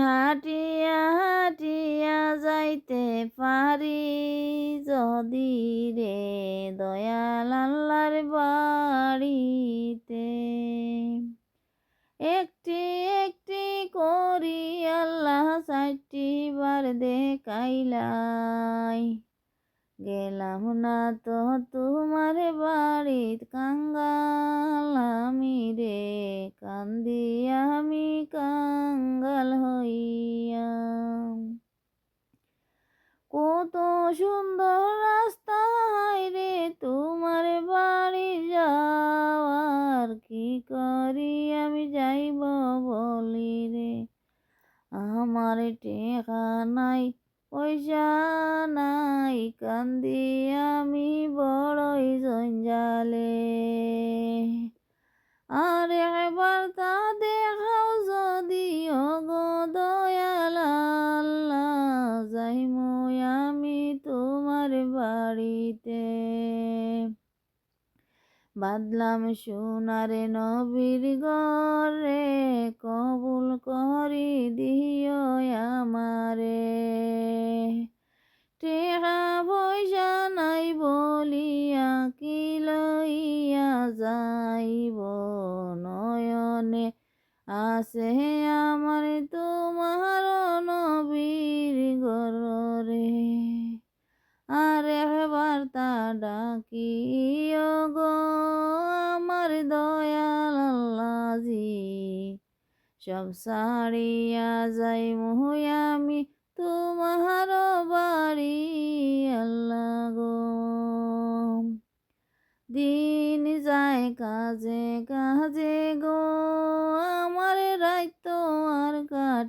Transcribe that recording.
হাটিয়া হাটিয়া যাইতে পারি যদি রে দয়াল আল্লাহর বাড়িতে, একটি একটি করি আল্লাহ 4টি বার দেখাইলাই, গেলাম না তো তোমার বাড়িত কাঙ্গাল আমি রে, কান্দি আমি কাঙ্গাল হইয়া। কত সুন্দর রাস্তা রে তোমার বাড়ি যাওয়ার, কি করি আমি যাইব বলি রে, আমার টেকা নাই পয়সা নাই, কান্দি আমি বড়ই জঞ্জালে। আর একবার তা দেখাও যদি ওগো দয়াল আল্লাহ, যাইমু আমি তোমার বাড়িতে। বাদলাম সোনার নবীর ঘরে, কবুল করি দিও আমারে, টেকা পয়সা নাই বলিয়া কি লইয়া যাইব, নয়নে আছে আমার তোমার নবীর ঘরে। আর একবার তা ডাকিও গো আমার দয়াল আল্লাহজি, সব ছাড়িয়া যাইমু আমি তোমার বাড়ি আল্লাহ গো। দিন যায় কাজে কাজে গো, আমার রাত আর কাটে